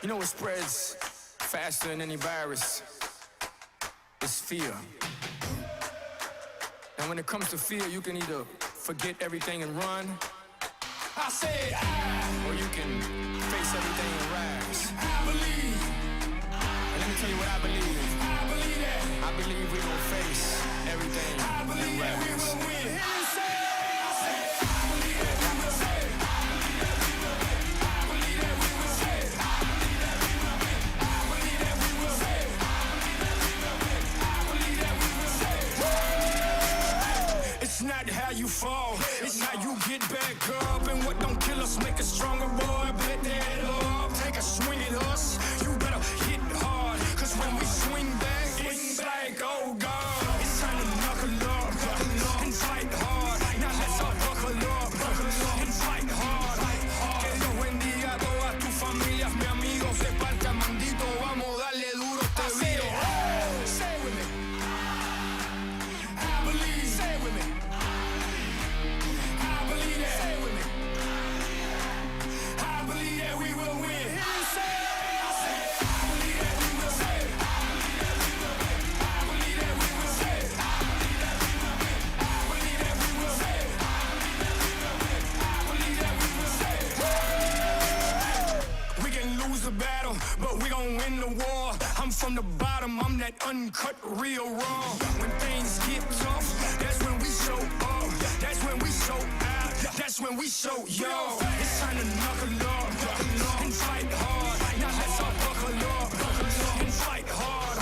You know what spreads faster than any virus? It's fear. And when it comes to fear, you can either forget everything and run. I said or you can face everything and rise. I believe. And let me tell you what I believe. I believe that. I believe we gon' face everything. I believe that we will win. It's not how you fall, it's how you get back up. And what don't kill us make us stronger, boy. Bet that up. Take a swing at us, you better hit hard. Cause when we swing back, it's like, oh God. It's time to knuckle up and fight hard. Now let's all buckle up and fight hard. Que Dios bendiga a todas tus familias, mi amigo. Se parta mandito, vamos a darle duro este video. Say it with me. I believe. Say it with me. But we gon' win the war. I'm from the bottom, I'm that uncut, real raw. When things get tough, that's when we show up. That's when we show out. That's when we show yo. It's time to knuckle up and fight hard. Now let's all buckle up and fight hard.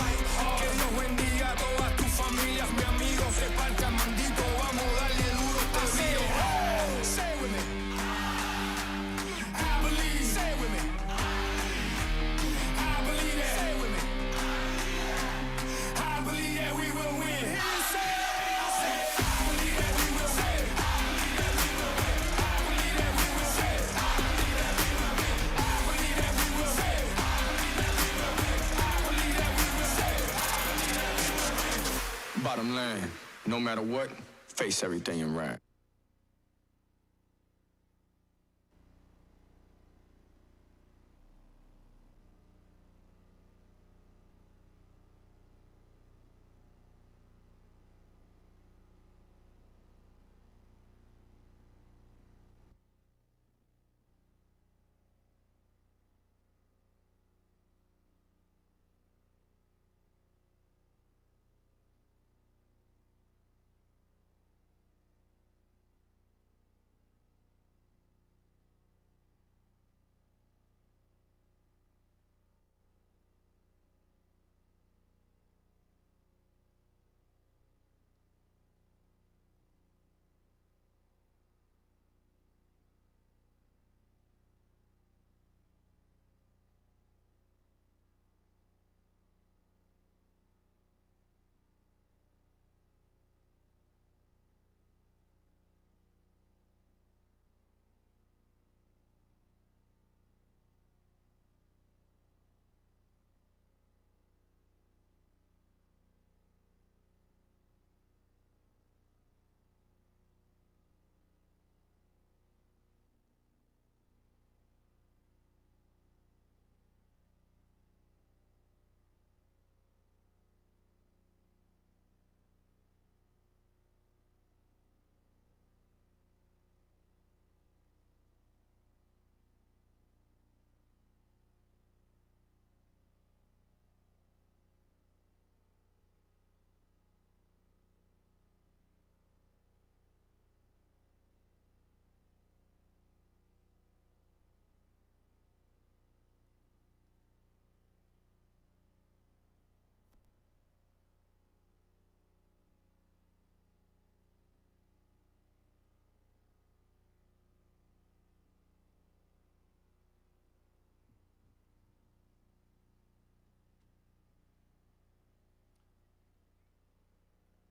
Que Dios bendiga a todas tus familias, mi amigo. Se parta mandito, vamos a darle duro este video. Say it with me. I believe. Say it with me. Bottom line, no matter what, face everything and ride.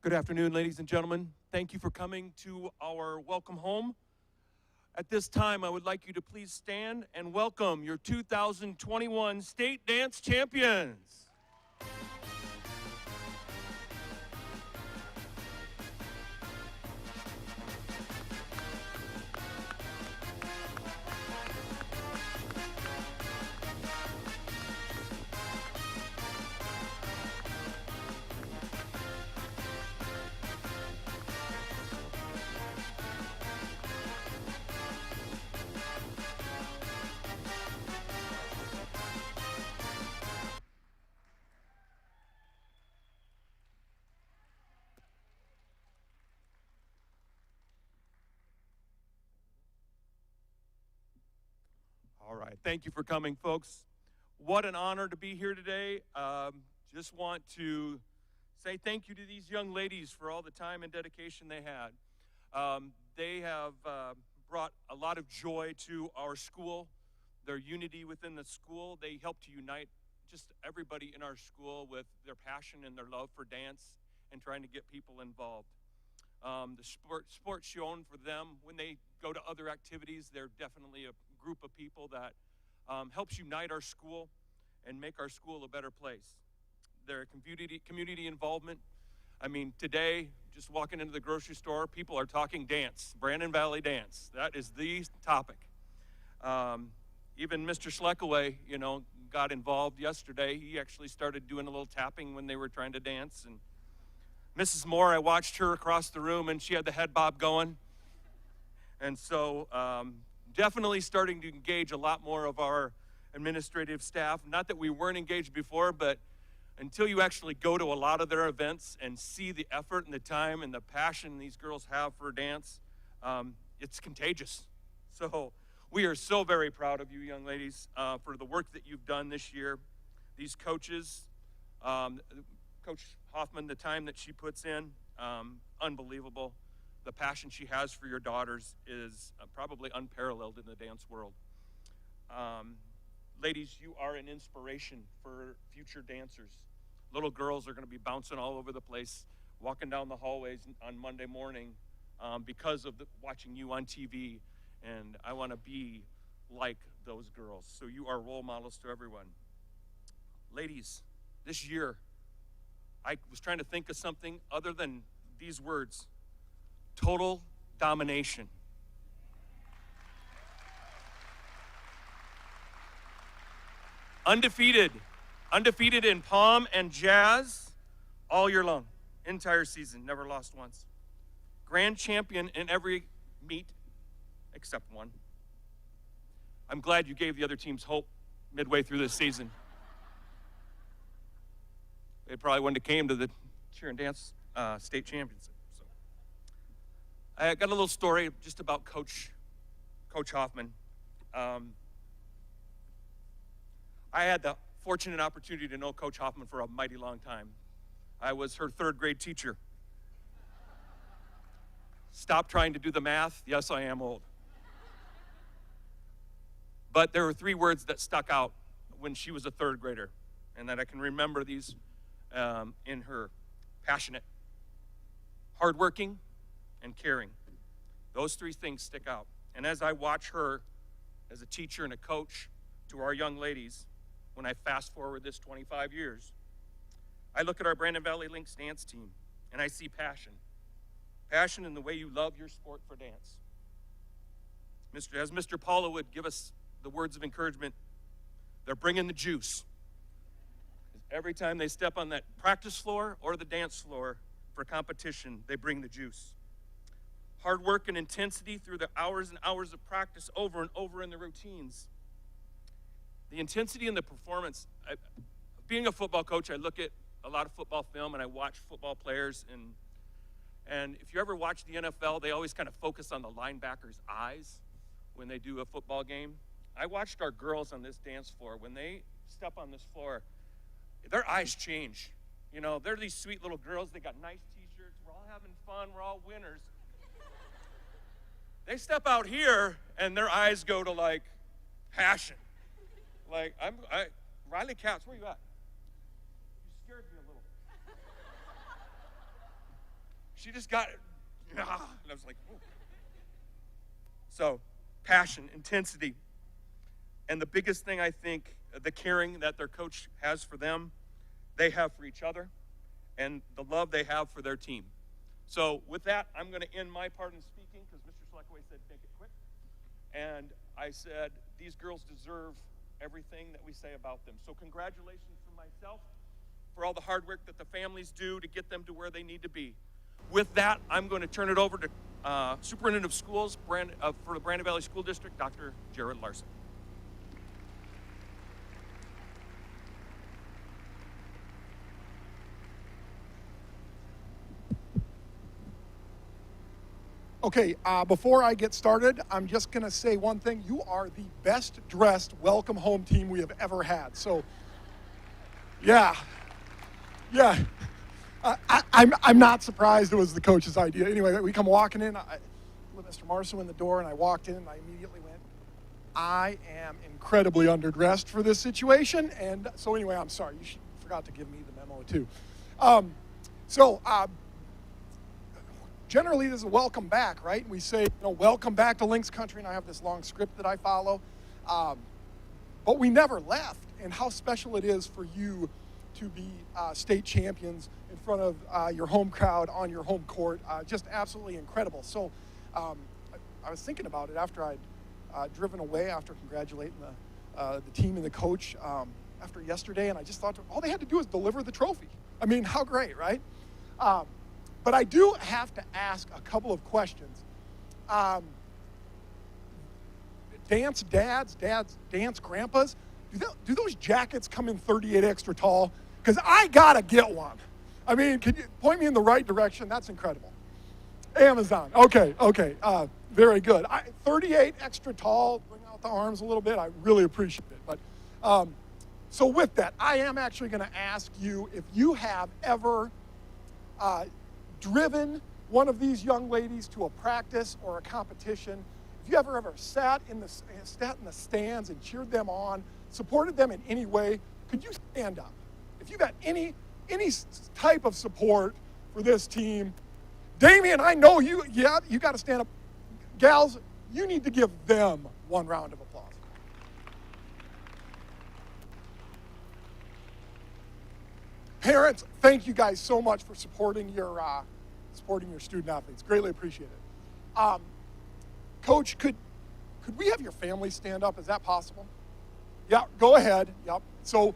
Good afternoon, ladies and gentlemen. Thank you for coming to our welcome home. At this time, I would like you to please stand and welcome your 2021 State Dance Champions. All right. Thank you for coming, folks. What an honor to be here today. Just want to say thank you to these young ladies for all the time and dedication they had. They have brought a lot of joy to our school, their unity within the school. They help to unite just everybody in our school with their passion and their love for dance and trying to get people involved. The sports shown for them when they go to other activities, they're definitely a group of people that helps unite our school and make our school a better place. Their community involvement. I mean, today, just walking into the grocery store, people are talking dance, Brandon Valley dance. That is the topic. Even Mr. Schleckaway, got involved yesterday. He actually started doing a little tapping when they were trying to dance. And Mrs. Moore, I watched her across the room, and she had the head bob going. And so definitely starting to engage a lot more of our administrative staff. Not that we weren't engaged before, but until you actually go to a lot of their events and see the effort and the time and the passion these girls have for dance, it's contagious. So we are so very proud of you, young ladies, for the work that you've done this year. These coaches, Coach Hoffman, the time that she puts in, unbelievable. The passion she has for your daughters is probably unparalleled in the dance world. Ladies, you are an inspiration for future dancers. Little girls are going to be bouncing all over the place, walking down the hallways on Monday morning because of watching you on TV. And I want to be like those girls. So you are role models to everyone. Ladies, this year, I was trying to think of something other than these words: total domination. Undefeated in pom and jazz all year long, entire season, never lost once. Grand champion in every meet except one. I'm glad you gave the other teams hope midway through this season. They probably wouldn't have came to the cheer and dance state championship. So I got a little story just about Coach Hoffman. I had the fortunate opportunity to know Coach Hoffman for a mighty long time. I was her third grade teacher. Stop trying to do the math. Yes, I am old. But there were 3 words that stuck out when she was a third grader, and that I can remember these in her: passionate, hardworking, and caring. Those 3 things stick out. And as I watch her as a teacher and a coach to our young ladies, when I fast forward this 25 years, I look at our Brandon Valley Lynx dance team, and I see passion. Passion in the way you love your sport for dance. As Mr. Paula would give us the words of encouragement, they're bringing the juice. Every time they step on that practice floor or the dance floor for competition, they bring the juice. Hard work and intensity through the hours and hours of practice over and over in the routines. The intensity in the performance. Being a football coach, I look at a lot of football film and I watch football players. And if you ever watch the NFL, they always kind of focus on the linebacker's eyes when they do a football game. I watched our girls on this dance floor. When they step on this floor, their eyes change. They're these sweet little girls. They got nice t-shirts. We're all having fun. We're all winners. They step out here and their eyes go to like passion. Like, Riley Katz, where you at? You scared me a little. She just got it. And I was like, ooh. So, passion, intensity. And the biggest thing, I think, the caring that their coach has for them, they have for each other, and the love they have for their team. So with that, I'm going to end my part in speaking because Mr. Schleckaway said make it quick. And I said these girls deserve everything that we say about them. So congratulations from myself for all the hard work that the families do to get them to where they need to be. With that, I'm going to turn it over to Superintendent of Schools for the Brandon Valley School District, Dr. Jared Larson. Okay, before I get started, I'm just going to say one thing. You are the best dressed welcome home team we have ever had. So, yeah. I'm not surprised it was the coach's idea. Anyway, we come walking in. I let Mr. Marceau in the door, and I walked in, and I immediately went, I am incredibly underdressed for this situation. And so anyway, I'm sorry. You forgot to give me the memo, too. Generally, this is a welcome back, right? We say, welcome back to Lynx country, and I have this long script that I follow. But we never left, and how special it is for you to be state champions in front of your home crowd on your home court. Just absolutely incredible. So I was thinking about it after I'd driven away after congratulating the team and the coach after yesterday, and I just thought all they had to do was deliver the trophy. I mean, how great, right? But I do have to ask a couple of questions. Dance dads, dance grandpas, do those jackets come in 38 extra tall? Because I gotta get one. I mean, can you point me in the right direction? That's incredible. Amazon, okay, very good. 38 extra tall, bring out the arms a little bit, I really appreciate it. But so with that, I am actually gonna ask you if you have ever driven one of these young ladies to a practice or a competition, if you ever sat in the stands and cheered them on, supported them in any way, could you stand up? If you got any type of support for this team, Damien, I know you got to stand up. Gals, you need to give them one round of applause. Parents, thank you guys so much for supporting your student athletes. Greatly appreciate it. Coach, could we have your family stand up? Is that possible? Yeah, go ahead. Yep. So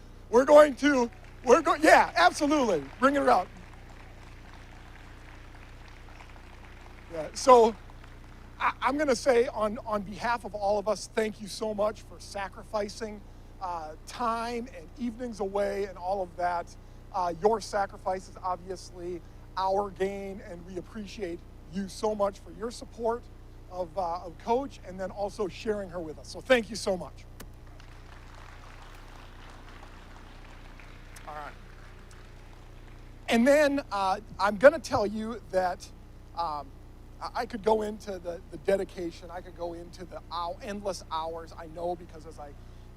yeah, absolutely. Bring it around. Yeah, so I'm going to say on behalf of all of us, thank you so much for sacrificing time and evenings away and all of that. Your sacrifice is obviously our gain, and we appreciate you so much for your support of Coach and then also sharing her with us. So thank you so much. All right. And then I'm going to tell you that I could go into the dedication. I could go into the endless hours. I know because as I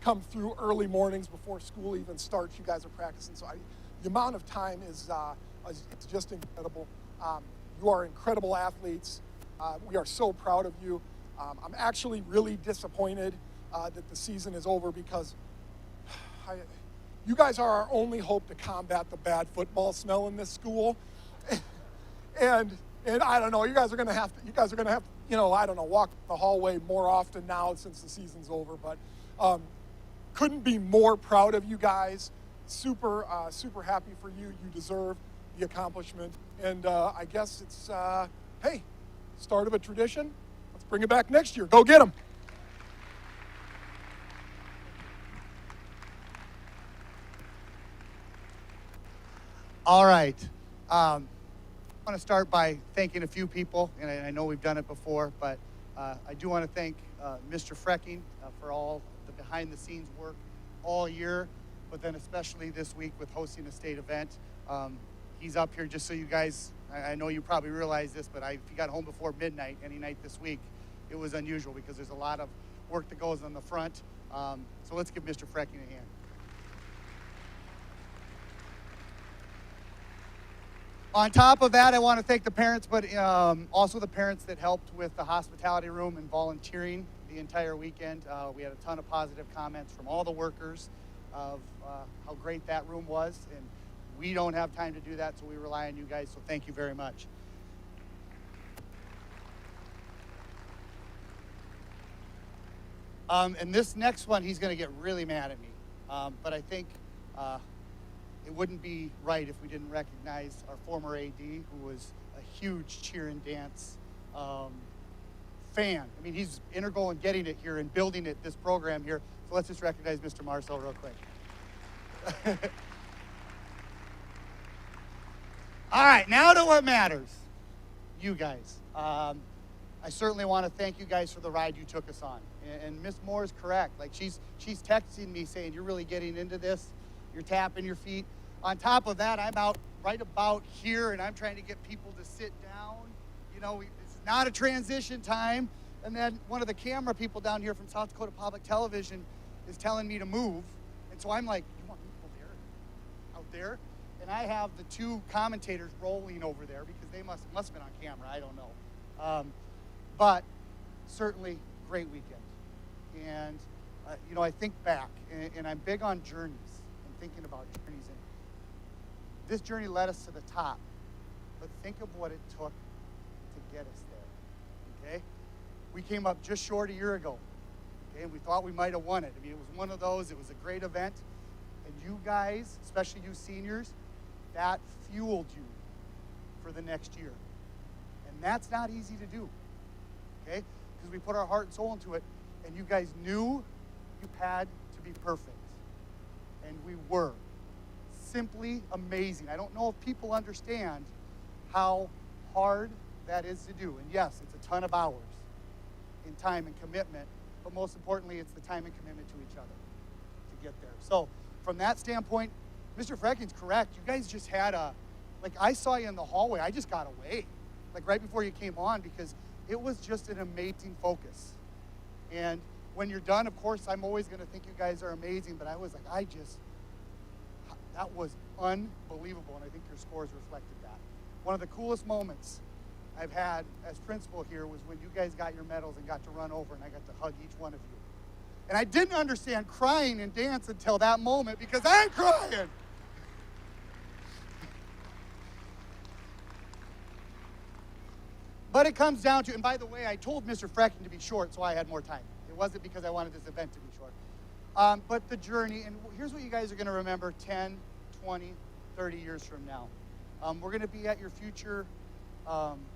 come through early mornings before school even starts, you guys are practicing. So the amount of time is it's just incredible. You are incredible athletes. We are so proud of you. I'm actually really disappointed that the season is over because you guys are our only hope to combat the bad football smell in this school. and I don't know, you guys are gonna have to, I don't know, walk the hallway more often now since the season's over. But couldn't be more proud of you guys. Super happy for you. You deserve the accomplishment. And I guess it's, hey, start of a tradition. Let's bring it back next year. Go get them. All right. I want to start by thanking a few people, and I know we've done it before, but I do want to thank Mr. Frecking for all the behind-the-scenes work all year, but then especially this week with hosting a state event. He's up here just so you guys, I know you probably realize this, but if you got home before midnight any night this week, it was unusual because there's a lot of work that goes on the front. So let's give Mr. Frecking a hand. On top of that, I want to thank the parents, but also the parents that helped with the hospitality room and volunteering the entire weekend. We had a ton of positive comments from all the workers of how great that room was, and we don't have time to do that, so we rely on you guys, so thank you very much. And this next one, he's going to get really mad at me, but I think it wouldn't be right if we didn't recognize our former AD, who was a huge cheer and dance fan. I mean, he's integral in getting it here and building it, this program here. So let's just recognize Mr. Marceau real quick. All right, now to what matters. You guys. I certainly want to thank you guys for the ride you took us on. And Miss Moore is correct. Like she's texting me saying, you're really getting into this. You're tapping your feet. On top of that, I'm out right about here and I'm trying to get people to sit down. You know, it's not a transition time. And then one of the camera people down here from South Dakota Public Television is telling me to move. And so I'm like, you want people there? Out there? And I have the two commentators rolling over there because they must have been on camera. I don't know. But certainly great weekend. And, you know, I think back, and I'm big on journeys and thinking about journeys. And this journey led us to the top. But think of what it took to get us there, okay? We came up just short a year ago, okay? And we thought we might have won it. I mean, it was one of those. It was a great event. And you guys, especially you seniors, that fueled you for the next year. And that's not easy to do, okay? Because we put our heart and soul into it, and you guys knew you had to be perfect. And we were. Simply amazing. I don't know if people understand how hard that is to do. And yes, it's a ton of hours in time and commitment, but most importantly, it's the time and commitment to each other to get there. So from that standpoint, Mr. Frecking's correct. You guys just had like I saw you in the hallway. I just got away, like right before you came on, because it was just an amazing focus. And when you're done, of course, I'm always going to think you guys are amazing, but I was like, that was unbelievable, and I think your scores reflected that. One of the coolest moments I've had as principal here was when you guys got your medals and got to run over, and I got to hug each one of you. And I didn't understand crying and dance until that moment, because I'm crying. But it comes down to, and by the way, I told Mr. Frecking to be short so I had more time. It wasn't because I wanted this event to be short. But the journey, and here's what you guys are going to remember 10, 20, 30 years from now. We're going to be at your future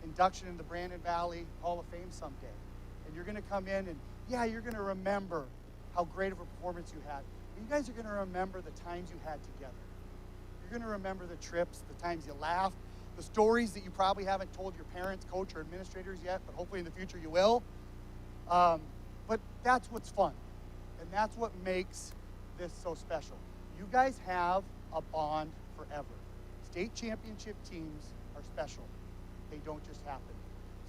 induction in the Brandon Valley Hall of Fame someday. And you're going to come in and, yeah, you're going to remember how great of a performance you had. But you guys are going to remember the times you had together. You're going to remember the trips, the times you laughed, the stories that you probably haven't told your parents, coach, or administrators yet, but hopefully in the future you will. But that's what's fun. And that's what makes this so special. You guys have a bond forever. State championship teams are special. They don't just happen.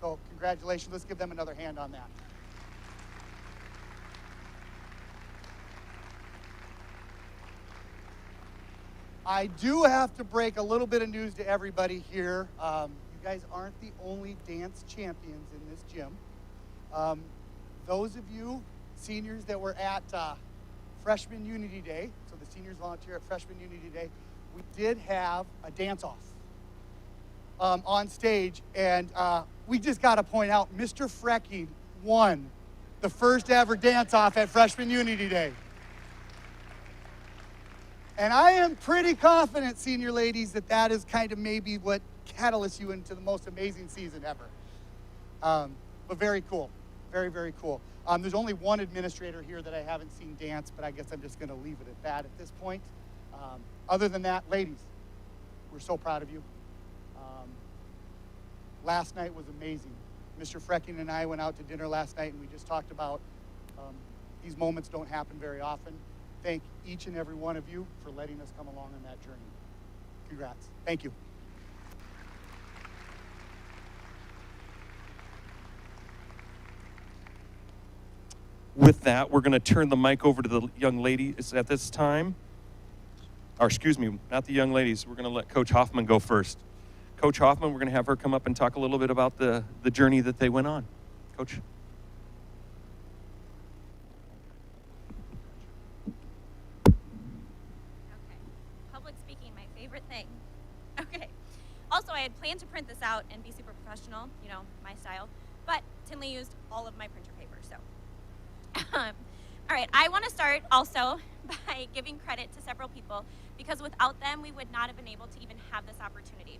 So congratulations. Let's give them another hand on that. I do have to break a little bit of news to everybody here. You guys aren't the only dance champions in this gym. Those of you seniors that were at Freshman Unity Day, so the seniors volunteer at Freshman Unity Day, we did have a dance-off on stage, and we just got to point out, Mr. Frecking won the first ever dance-off at Freshman Unity Day. And I am pretty confident, senior ladies, that that is kind of maybe what catalysts you into the most amazing season ever. But very cool. Very, very cool. There's only one administrator here that I haven't seen dance, but I guess I'm just going to leave it at that at this point. Other than that, ladies, we're so proud of you. Last night was amazing. Mr. Frecking and I went out to dinner last night, and we just talked about these moments don't happen very often. Thank each and every one of you for letting us come along on that journey. Congrats. Thank you. With that, we're going to turn the mic over to the young ladies at this time. Or excuse me, not the young ladies. We're going to let Coach Hoffman go first. Coach Hoffman, we're going to have her come up and talk a little bit about the journey that they went on. Coach. Also, I had planned to print this out and be super professional, you know, my style, but Tinley used all of my printer paper, so. All right, I want to start also by giving credit to several people, because without them, we would not have been able to even have this opportunity.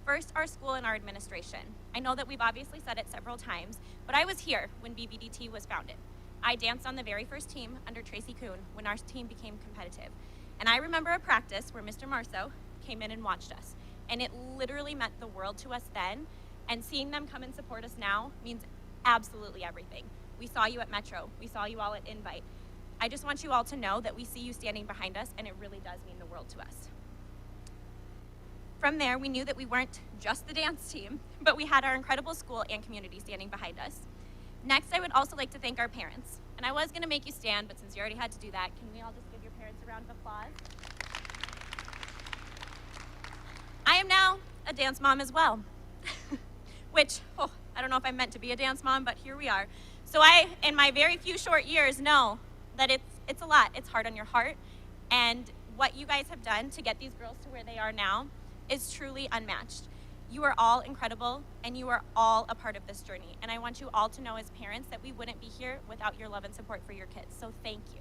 First, our school and our administration. I know that we've obviously said it several times, but I was here when BVDT was founded. I danced on the very first team under Tracy Kuhn when our team became competitive. And I remember a practice where Mr. Marceau came in and watched us. And it literally meant the world to us then. And seeing them come and support us now means absolutely everything. We saw you at Metro. We saw you all at Invite. I just want you all to know that we see you standing behind us, and it really does mean the world to us. From there, we knew that we weren't just the dance team, but we had our incredible school and community standing behind us. Next, I would also like to thank our parents. And I was gonna make you stand, but since you already had to do that, can we all just give your parents a round of applause? I am now a dance mom as well, which, I don't know if I'm meant to be a dance mom, but here we are. So I, in my very few short years, know that it's a lot. It's hard on your heart. And what you guys have done to get these girls to where they are now is truly unmatched. You are all incredible, and you are all a part of this journey. And I want you all to know as parents that we wouldn't be here without your love and support for your kids. So thank you.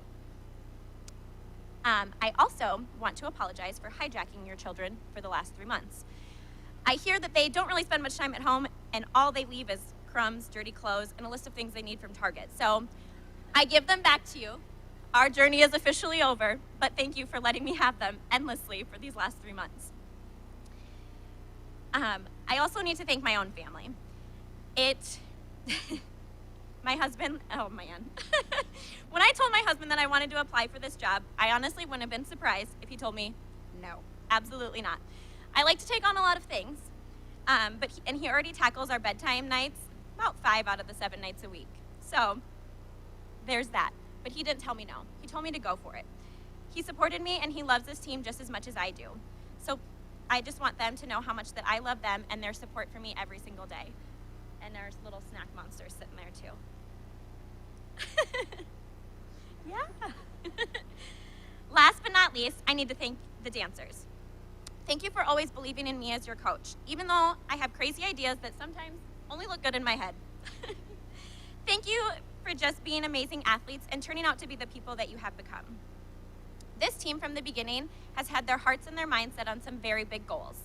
I also want to apologize for hijacking your children for the last 3 months. I hear that they don't really spend much time at home, and all they leave is crumbs, dirty clothes, and a list of things they need from Target. So I give them back to you. Our journey is officially over, but thank you for letting me have them endlessly for these last 3 months. I also need to thank my own family. My husband, oh man. When I told my husband that I wanted to apply for this job, I honestly wouldn't have been surprised if he told me, no, absolutely not. I like to take on a lot of things, and he already tackles our bedtime nights about 5 out of the 7 nights a week. So there's that, but he didn't tell me no. He told me to go for it. He supported me, and he loves this team just as much as I do. So I just want them to know how much that I love them and their support for me every single day. And there's little snack monsters sitting there too. Yeah. Last but not least, I need to thank the dancers. Thank you for always believing in me as your coach, even though I have crazy ideas that sometimes only look good in my head. Thank you for just being amazing athletes and turning out to be the people that you have become. This team from the beginning has had their hearts and their minds set on some very big goals.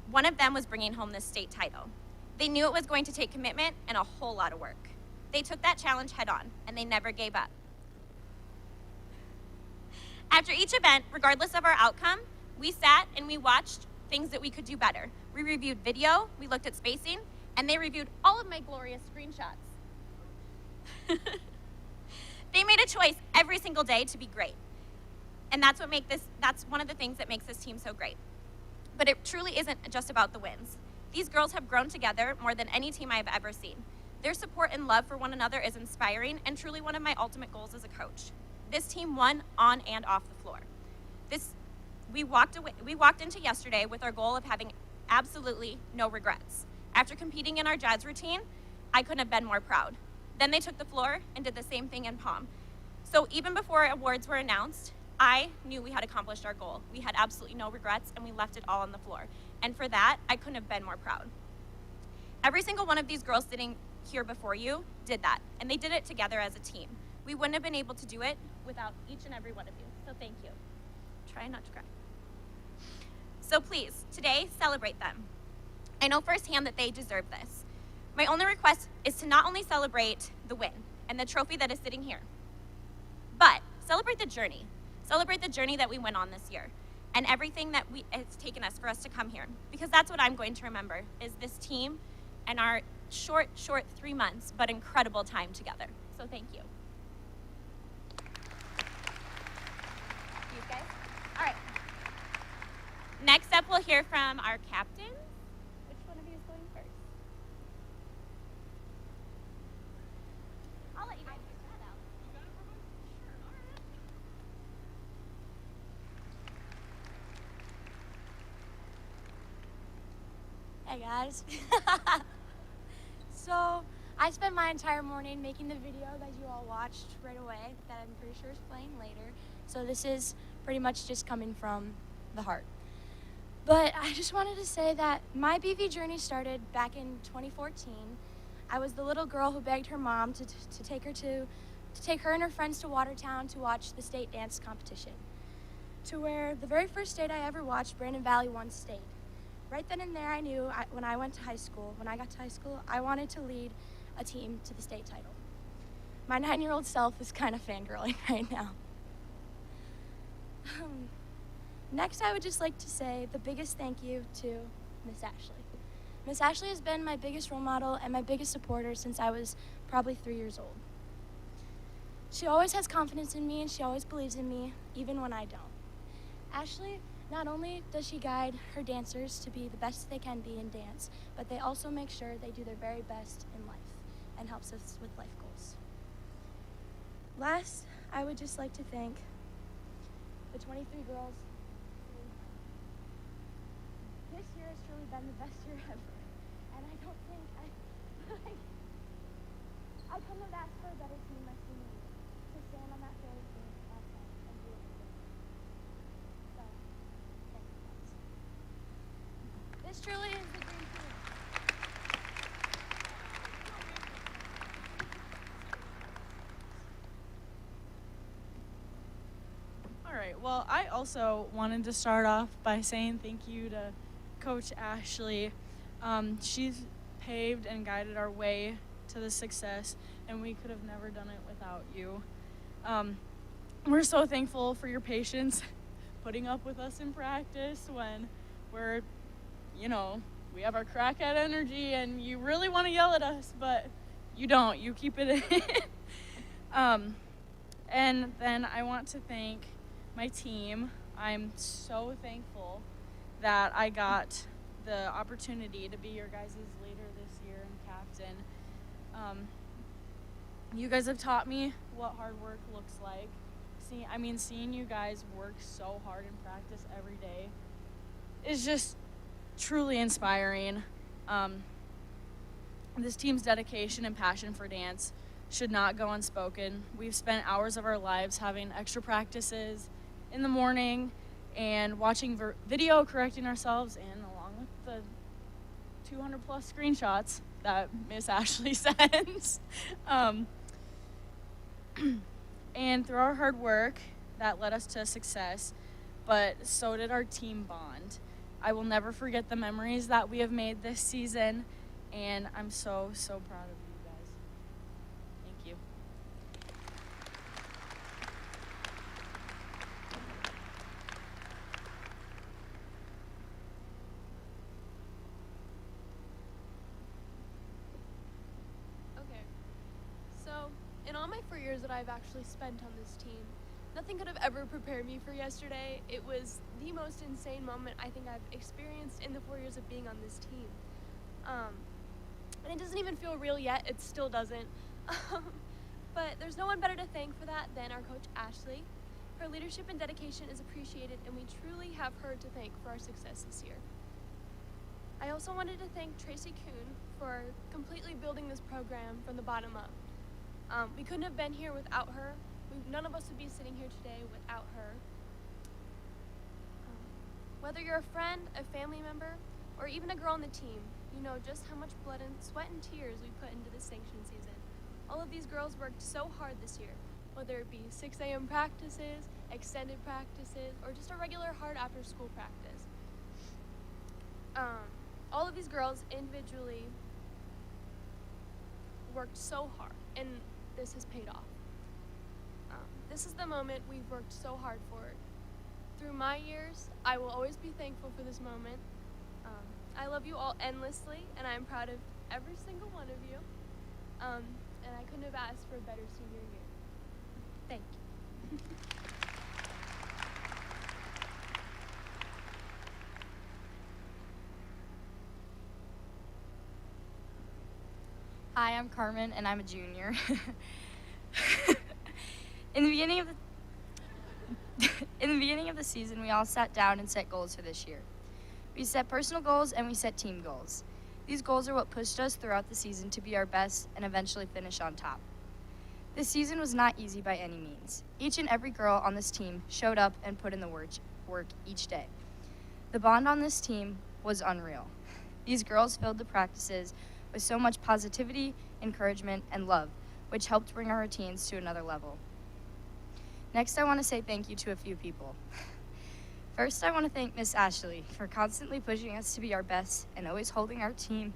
One of them was bringing home this state title. They knew it was going to take commitment and a whole lot of work. They took that challenge head on, and they never gave up. After each event, regardless of our outcome, we sat and we watched things that we could do better. We reviewed video, we looked at spacing, and they reviewed all of my glorious screenshots. They made a choice every single day to be great. And that's one of the things that makes this team so great. But it truly isn't just about the wins. These girls have grown together more than any team I've ever seen. Their support and love for one another is inspiring and truly one of my ultimate goals as a coach. This team won on and off the floor. We walked into yesterday with our goal of having absolutely no regrets. After competing in our jazz routine, I couldn't have been more proud. Then they took the floor and did the same thing in Palm. So even before awards were announced, I knew we had accomplished our goal. We had absolutely no regrets, and we left it all on the floor. And for that, I couldn't have been more proud. Every single one of these girls sitting here before you did that, and they did it together as a team. We wouldn't have been able to do it without each and every one of you, so thank you. Try not to cry. So please, today, celebrate them. I know firsthand that they deserve this. My only request is to not only celebrate the win and the trophy that is sitting here, but celebrate the journey. Celebrate the journey that we went on this year and everything that it's taken us for us to come here. Because that's what I'm going to remember, is this team and our short 3 months, but incredible time together. So thank you. These guys? All right. Next up, we'll hear from our captain. Which one of you is going first? I'll let you guys figure that out. Hey guys. So I spent my entire morning making the video that you all watched right away that I'm pretty sure is playing later. So this is pretty much just coming from the heart. But I just wanted to say that my BV journey started back in 2014. I was the little girl who begged her mom to take her and her friends to Watertown to watch the state dance competition. To where the very first state I ever watched, Brandon Valley won state. Right then and there, I knew when I got to high school, I wanted to lead a team to the state title. My 9-year-old self is kind of fangirling right now. Next, I would just like to say the biggest thank you to Miss Ashley. Miss Ashley has been my biggest role model and my biggest supporter since I was probably 3 years old. She always has confidence in me and she always believes in me, even when I don't. Ashley, not only does she guide her dancers to be the best they can be in dance, but they also make sure they do their very best in life and helps us with life goals. Last, I would just like to thank the 23 girls. This year has truly been the best year ever, and I don't think I couldn't have asked for a better team my senior year to stand on that field last night and do it again. So, thank you guys. This truly is the dream team. All right, well, I also wanted to start off by saying thank you to Coach Ashley. She's paved and guided our way to the success, and we could have never done it without you. We're so thankful for your patience putting up with us in practice when we're, we have our crackhead energy and you really want to yell at us, but you don't. You keep it in. And then I want to thank my team. I'm so thankful that I got the opportunity to be your guys' leader this year and captain. You guys have taught me what hard work looks like. Seeing you guys work so hard in practice every day is just truly inspiring. This team's dedication and passion for dance should not go unspoken. We've spent hours of our lives having extra practices in the morning and watching video, correcting ourselves, and along with the 200 plus screenshots that Miss Ashley sends. And through our hard work, that led us to success, but so did our team bond. I will never forget the memories that we have made this season, and I'm so, so proud of you guys. Thank you. Okay, so in all my 4 years that I've actually spent on this team, nothing could have ever prepared me for yesterday. It was the most insane moment I think I've experienced in the 4 years of being on this team. And it doesn't even feel real yet. It still doesn't. But there's no one better to thank for that than our coach, Ashley. Her leadership and dedication is appreciated, and we truly have her to thank for our success this year. I also wanted to thank Tracy Kuhn for completely building this program from the bottom up. We couldn't have been here without her. None of us would be sitting here today without her. Whether you're a friend, a family member, or even a girl on the team, you know just how much blood and sweat and tears we put into this sanction season. All of these girls worked so hard this year, whether it be 6 a.m. practices, extended practices, or just a regular hard after school practice. All of these girls individually worked so hard, and this has paid off. This is the moment we've worked so hard for. Through my years, I will always be thankful for this moment. I love you all endlessly, and I'm proud of every single one of you. And I couldn't have asked for a better senior year. Thank you. Hi, I'm Carmen, and I'm a junior. In the beginning of the season, we all sat down and set goals for this year. We set personal goals and we set team goals. These goals are what pushed us throughout the season to be our best and eventually finish on top. This season was not easy by any means. Each and every girl on this team showed up and put in the work each day. The bond on this team was unreal. These girls filled the practices with so much positivity, encouragement, and love, which helped bring our routines to another level. Next, I want to say thank you to a few people. First, I want to thank Miss Ashley for constantly pushing us to be our best and always holding our team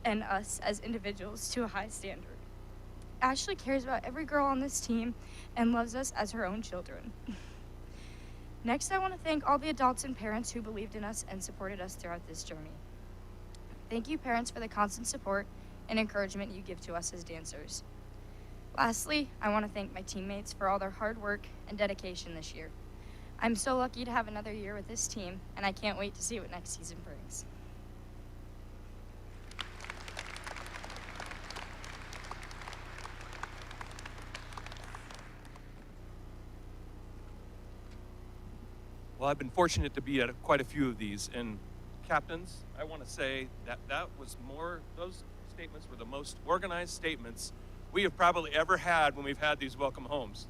and us as individuals to a high standard. Ashley cares about every girl on this team and loves us as her own children. Next, I want to thank all the adults and parents who believed in us and supported us throughout this journey. Thank you, parents, for the constant support and encouragement you give to us as dancers. Lastly, I want to thank my teammates for all their hard work and dedication this year. I'm so lucky to have another year with this team, and I can't wait to see what next season brings. Well, I've been fortunate to be at quite a few of these, and captains, I want to say that those statements were the most organized statements we have probably ever had when we've had these welcome homes.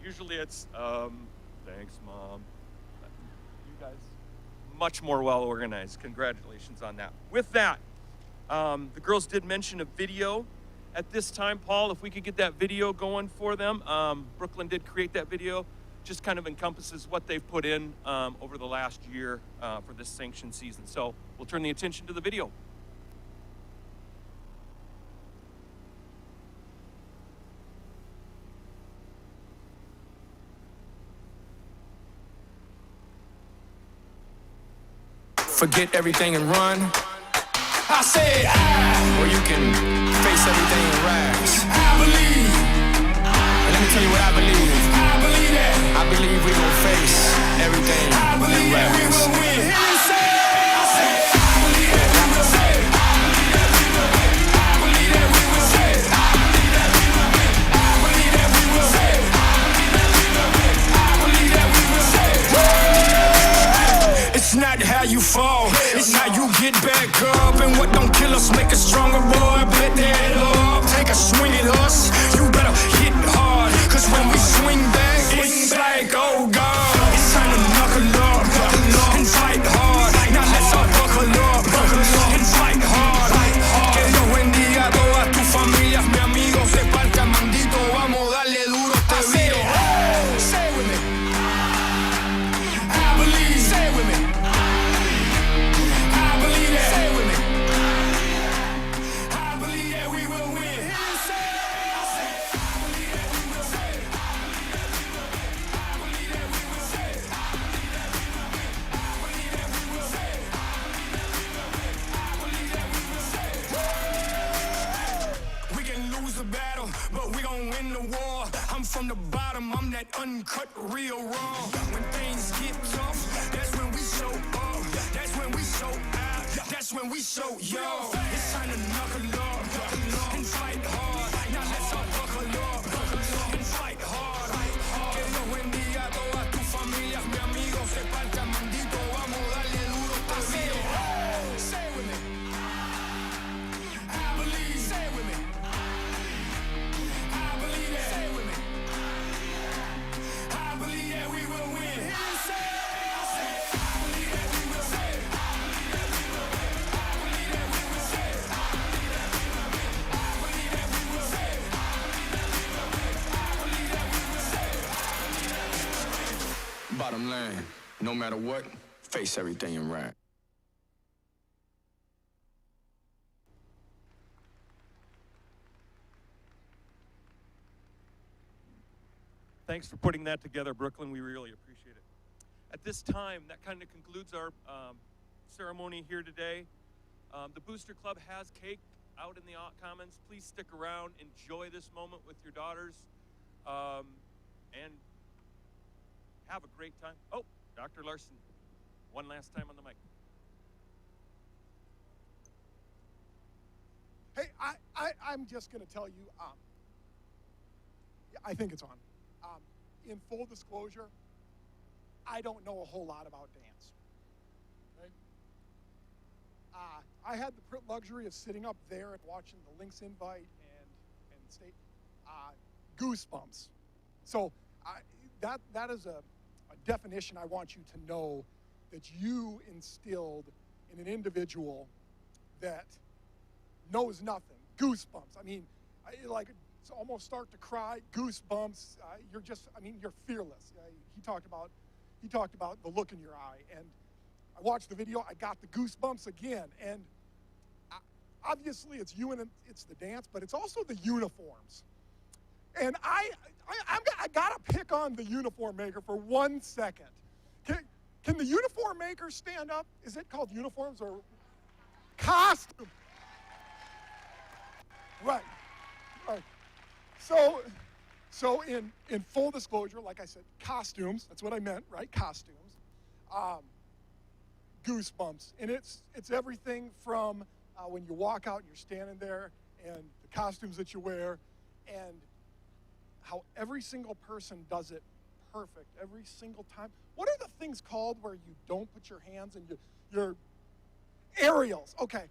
Usually it's, thanks, Mom. You guys, much more well organized. Congratulations on that. With that, the girls did mention a video at this time. Paul, if we could get that video going for them. Brooklyn did create that video. Just kind of encompasses what they've put in over the last year for this sanctioned season. So we'll turn the attention to the video. Forget everything and run. I said or you can face everything and rise. I believe. And let me tell you what I believe. I believe that. I believe we gon' face everything and rise. We will win. I said, I believe that we will win. I believe that we will win. I believe that we will win. I believe that we will win. I believe that we will win. I believe that we will win. I believe that we will win. It's not how you fall, it's how you get back up. And what don't kill us make us stronger, boy, bet that up. Take a swing at us, you better hit hard. Cause when we swing back, it's like, oh God. It's time to knuckle up and fight hard. Now let's all buckle up and fight hard. Que Dios bendiga a todas tus familias, mi amigo, se parta mandito. Vamos a darle duro este video. Say it with me. I believe. Say it with me. Say it with me. I believe that we will win. Say it. I believe that we will win. I believe that we will win. I believe that we will win. I believe that we will win. We can lose the battle, but we gon' win the war. I'm from the bottom, I'm that uncut, real raw. When things get tough, that's when we show up. That's when we show out. That's when we show yo. It's time to knuckle up and fight hard. Now let's all buckle up and fight hard. Que Dios bendiga a todas tus familias, mi amigo, se parta mandito. Vamos a darle duro este video. Say it with me. I believe. Say it with me. I believe that. Say it with me. I believe that we will win. Say it. Bottom line, no matter what, face everything and ride. Thanks for putting that together, Brooklyn. We really appreciate it. At this time, that kind of concludes our ceremony here today. The Booster Club has cake out in the commons. Please stick around, enjoy this moment with your daughters, and have a great time. Oh, Dr. Larson, one last time on the mic. Hey, I'm just going to tell you, I think it's on. In full disclosure, I don't know a whole lot about dance. Okay? I had the luxury of sitting up there and watching the Lynx invite and state goosebumps. So that is a definition I want you to know that you instilled in an individual that knows nothing. Goosebumps. I mean, it's almost start to cry. Goosebumps. You're fearless. He talked about the look in your eye, and I watched the video. I got the goosebumps again, and obviously it's you and it's the dance, but it's also the uniforms. And I gotta pick on the uniform maker for 1 second. Can the uniform maker stand up? Is it called uniforms or? Costume. Right. Right. So in full disclosure, like I said, costumes, that's what I meant, right? Costumes. Goosebumps. And it's everything from when you walk out and you're standing there and the costumes that you wear and how every single person does it perfect every single time. What are the things called where you don't put your hands and you're aerials? Okay.